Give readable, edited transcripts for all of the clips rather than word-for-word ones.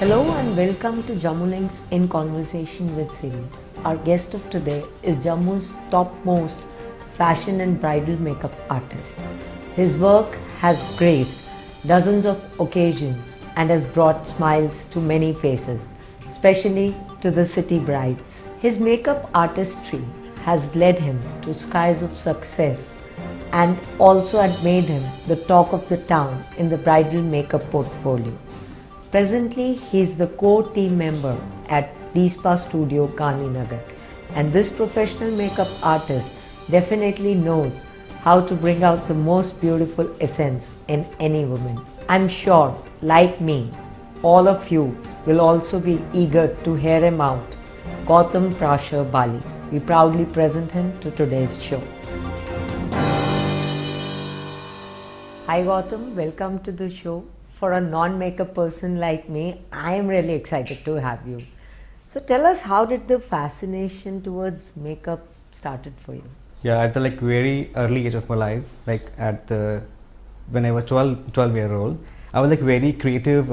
Hello and welcome to Jammu Links in Conversation with series. Our guest of today is Jammu's topmost fashion and bridal makeup artist. His work has graced dozens of occasions and has brought smiles to many faces, especially to the city brides. His makeup artistry has led him to skies of success and also had made him the talk of the town in the bridal makeup portfolio. Presently, he is the core team member at DSPA Studio, Gandhinagar, and this professional makeup artist definitely knows how to bring out the most beautiful essence in any woman. I'm sure, like me, all of you will also be eager to hear him out. Gautam Prashar Bali. We proudly present him to today's show. Hi Gautam, welcome to the show. For a non-makeup person like me, I am really excited to have you. So tell us, how did the fascination towards makeup started for you? Yeah, at the very early age of my life, when I was 12 year old, I was very creative,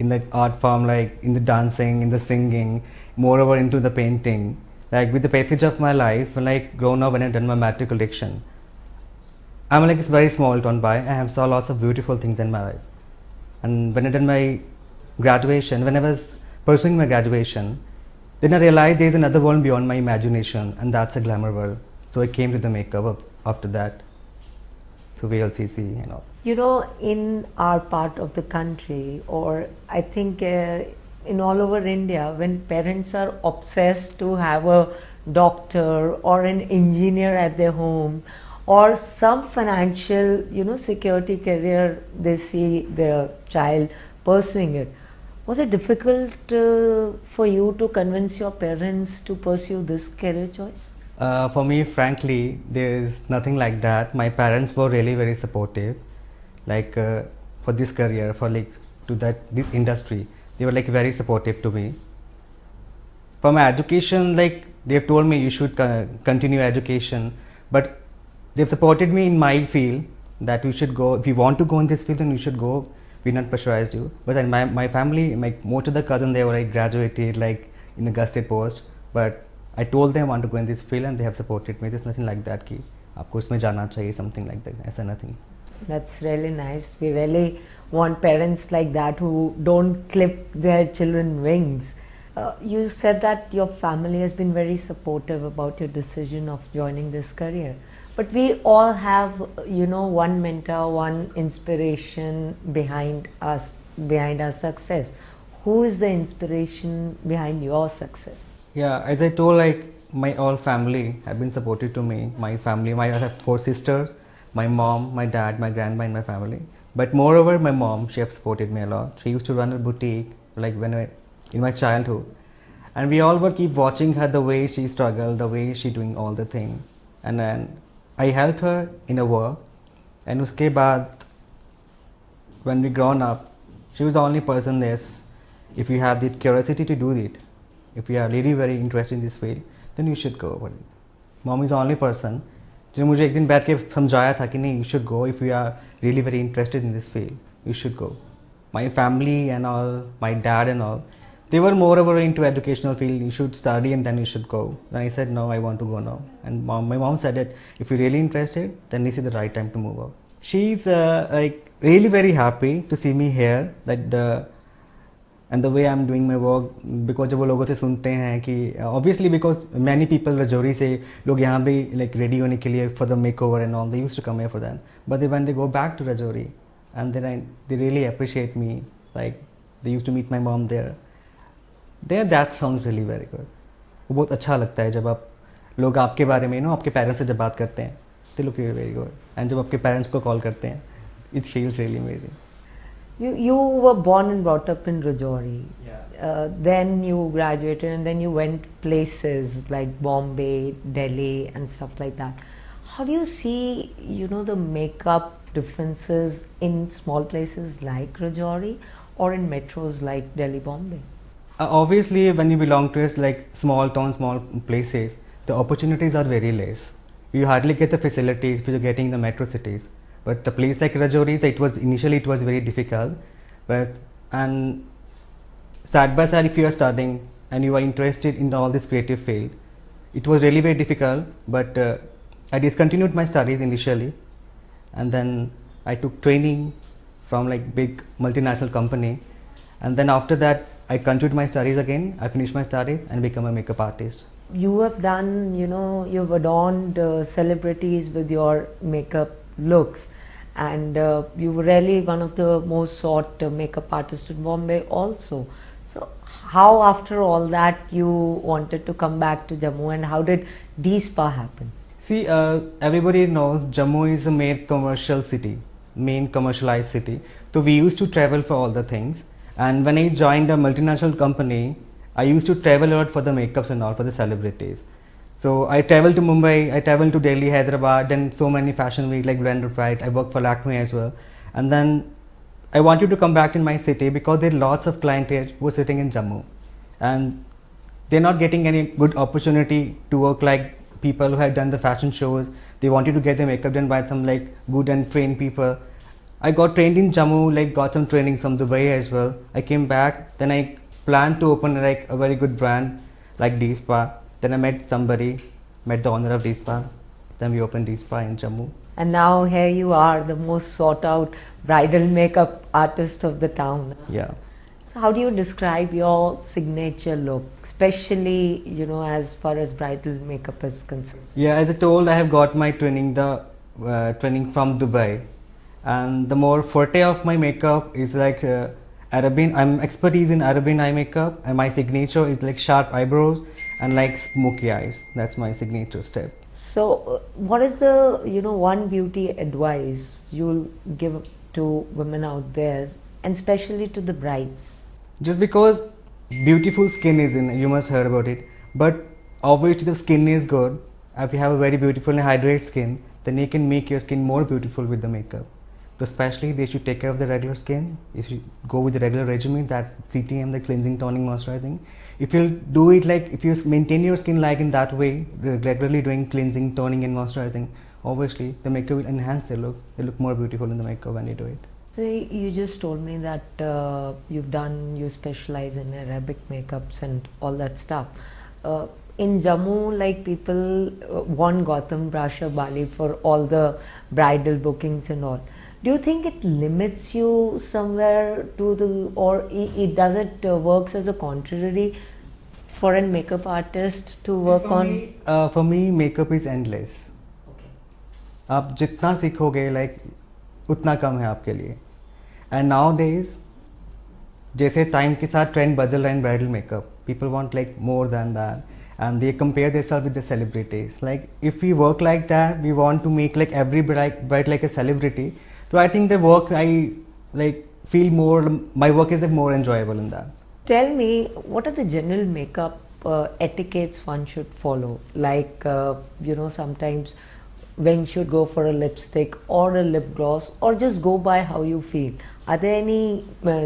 in the art form, in the dancing, in the singing, moreover into the painting. With the passage of my life, grown up when I done my matriculation, I'm it's very small town by. I have saw lots of beautiful things in my life. And when I did my graduation, when I was pursuing my graduation, then I realized there's another world beyond my imagination, and that's a glamour world. So I came to the makeup after that, to VLCC and all. You know, in our part of the country, or I think in all over India, when parents are obsessed to have a doctor or an engineer at their home, or some financial, security career, they see their child pursuing it. Was it difficult for you to convince your parents to pursue this career choice? For me, frankly, there is nothing like that. My parents were really very supportive, for this career, this industry. They were very supportive to me. For my education, they've told me you should continue education, but they've supported me in my field that you should go. If you want to go in this field, then you should go. We not pressurized you. But in my family, most of the cousins, they were graduated in a gusted post. But I told them I want to go in this field, and they have supported me. There's nothing like that कि आपको इसमें जाना चाहिए, something like that. ऐसा nothing. That's really nice. We really want parents like that who don't clip their children wings. You said that your family has been very supportive about your decision of joining this career. But we all have, one mentor, one inspiration behind us, behind our success. Who is the inspiration behind your success? Yeah, as I told, my all family have been supportive to me. My family, I have 4 sisters, my mom, my dad, my grandma, and my family. But moreover, my mom, she have supported me a lot. She used to run a boutique, in my childhood. And we all would keep watching her, the way she struggled, the way she doing all the thing. And then I helped her in a work, and uske baad, when we grown up, she was the only person there. If you have the curiosity to do it, if you are really very interested in this field, then you should go. Mom is the only person जो मुझे एक दिन बैठ के समझाया था कि नहीं, you should go. If you are really very interested in this field, you should go. My family and all, my dad and all, they were moreover into educational field. You should study and then you should go. Then I said no, I want to go now. And my mom said that if you're really interested, then this is the right time to move out. She's really very happy to see me here, and the way I'm doing my work, because जब वो लोगों से सुनते हैं कि obviously because many people Rajouri से लोग यहाँ भी ready होने के लिए for the makeover and all, they used to come here for that. But when they go back to Rajouri, and then they really appreciate me. They used to meet my mom there. That sounds really very good. वो बहुत अच्छा लगता है जब आप लोग आपके बारे में आपके पेरेंट्स से जब बात करते हैं, they look very good. And जब आपके पेरेंट्स को कॉल करते हैं, it feels really amazing. You were born and brought up in Rajouri. Yeah. Then you graduated and then you went places like Bombay, Delhi and stuff like that. How do you see, the makeup differences in small places like Rajouri or in metros like Delhi, Bombay? Obviously, when you belong to small towns, small places, the opportunities are very less. You hardly get the facilities which you're getting in the metro cities. But the place like Rajouri, it was initially very difficult, and side by side, if you are studying and you are interested in all this creative field, it was really very difficult. But I discontinued my studies initially, and then I took training from like big multinational company, and then after that I continued my studies again. I finished my studies and become a makeup artist. You have done, you've adorned celebrities with your makeup looks, and you were really one of the most sought makeup artists in Bombay also. So how after all that you wanted to come back to Jammu, and how did D-Spa happen? See, everybody knows Jammu is a main commercial city, main commercialized city. So we used to travel for all the things. And when I joined a multinational company, I used to travel a lot for the makeups and all for the celebrities. So I traveled to Mumbai, I traveled to Delhi, Hyderabad, then so many fashion week like Blender Pride. I worked for Lakme as well. And then I wanted to come back in my city because there are lots of clientele who are sitting in Jammu, and they're not getting any good opportunity to work like people who had done the fashion shows. They wanted to get their makeup done by some like good and trained people. I got trained in Jammu, like got some training from Dubai as well. I came back, then I planned to open like a very good brand like D-Spa. Then I met the owner of D-Spa. Then we opened D-Spa in Jammu. And now here you are, the most sought out bridal makeup artist of the town. Yeah. So how do you describe your signature look, especially as far as bridal makeup is concerned? Yeah, as I told, I have got my training training from Dubai, and the more forte of my makeup is like Arabian. I'm expertise in Arabian eye makeup, and my signature is like sharp eyebrows and like smoky eyes. That's my signature step. So, what is the one beauty advice you'll give to women out there, and especially to the brides? Just because beautiful skin is in, you must heard about it. But obviously, the skin is good. If you have a very beautiful and hydrated skin, then you can make your skin more beautiful with the makeup. So especially they should take care of the regular skin. You should go with the regular regimen, that CTM, the cleansing, toning, moisturizing. If you do it like, if you maintain your skin like in that way, regularly doing cleansing, toning and moisturizing, obviously the makeup will enhance their look. They look more beautiful in the makeup when you do it. So you just told me that you specialize in Arabic makeups and all that stuff. In Jammu, like people want Gautam Brasha Bali for all the bridal bookings and all. Do you think it limits you somewhere to or it works as a contrary for a makeup artist to work on? For me, makeup is endless. Okay. आप जितना सीखोगे like उतना कम है आपके लिए. And nowadays, जैसे time के साथ trend बदल रहा है in bridal makeup, people want like more than that, and they compare themselves with the celebrities. Like if we work like that, we want to make like every bride like a celebrity. So I think the work I like feel more. My work is like more enjoyable in that. Tell me, what are the general makeup etiquettes one should follow? Like sometimes when you should go for a lipstick or a lip gloss, or just go by how you feel. Are there any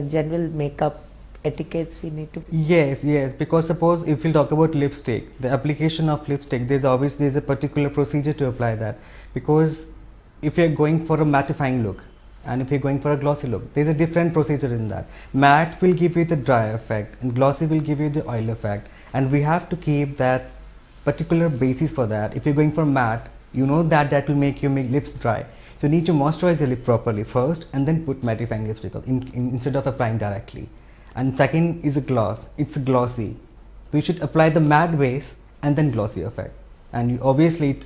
general makeup etiquettes we need to? Yes, because suppose if we talk about lipstick, the application of lipstick, there's a particular procedure to apply that, because if you're going for a mattifying look and if you're going for a glossy look, there's a different procedure in that. Matte will give you the dry effect and glossy will give you the oil effect, and we have to keep that particular basis for that. If you're going for matte, you know that will make your lips dry. So you need to moisturize your lip properly first and then put mattifying lipstick instead of applying directly. And second is a gloss. It's glossy. So you should apply the matte base and then glossy effect. And obviously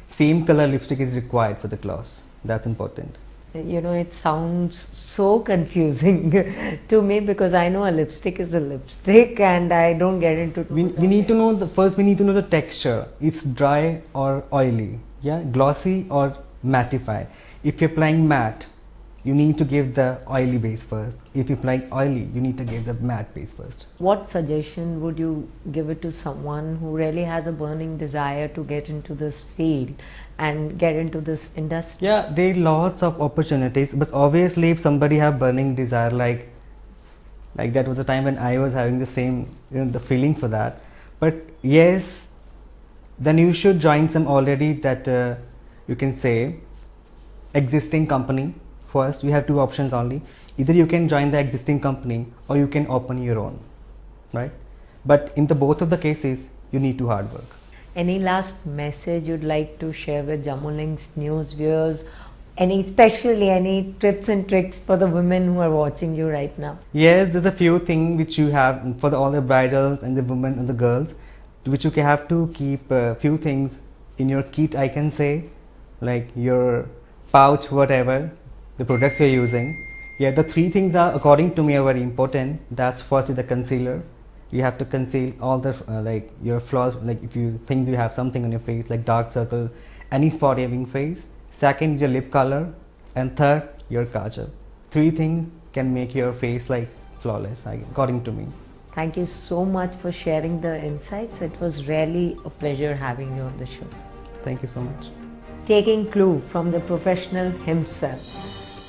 same color lipstick is required for the gloss. That's important. It sounds so confusing to me, because I know a lipstick is a lipstick and I don't get into. We need to know we need to know the texture. It's dry or oily, yeah, glossy or mattify. If you're applying matte, you need to give the oily base first. If you're applying oily, you need to give the matte base first. What suggestion would you give it to someone who really has a burning desire to get into this field and get into this industry? Yeah, there are lots of opportunities, but obviously if somebody have burning desire, like that was the time when I was having the same, the feeling for that. But yes, then you should join some already that you can say existing company. First, we have two options only. Either you can join the existing company or you can open your own, right? But in the both of the cases, you need to hard work. Any last message you'd like to share with Jammulinks news viewers? Especially any tips and tricks for the women who are watching you right now? Yes, there's a few things which you have for all the bridals and the women and the girls, which you have to keep a few things in your kit, I can say, like your pouch, whatever, the products you're using. Yeah, the three things are, according to me, are very important. That's first is the concealer. You have to conceal all the like your flaws, like if you think you have something on your face, like dark circle, any spot having face. Second is your lip color, and third, your kajal. Three things can make your face like flawless, according to me. Thank you so much for sharing the insights. It was really a pleasure having you on the show. Thank you so much. Taking clue from the professional himself,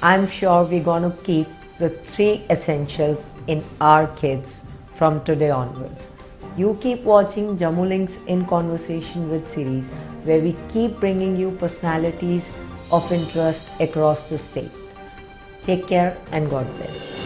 I'm sure we're going to keep the three essentials in our kids from today onwards. You keep watching Jammulinks in Conversation with series, where we keep bringing you personalities of interest across the state. Take care and God bless.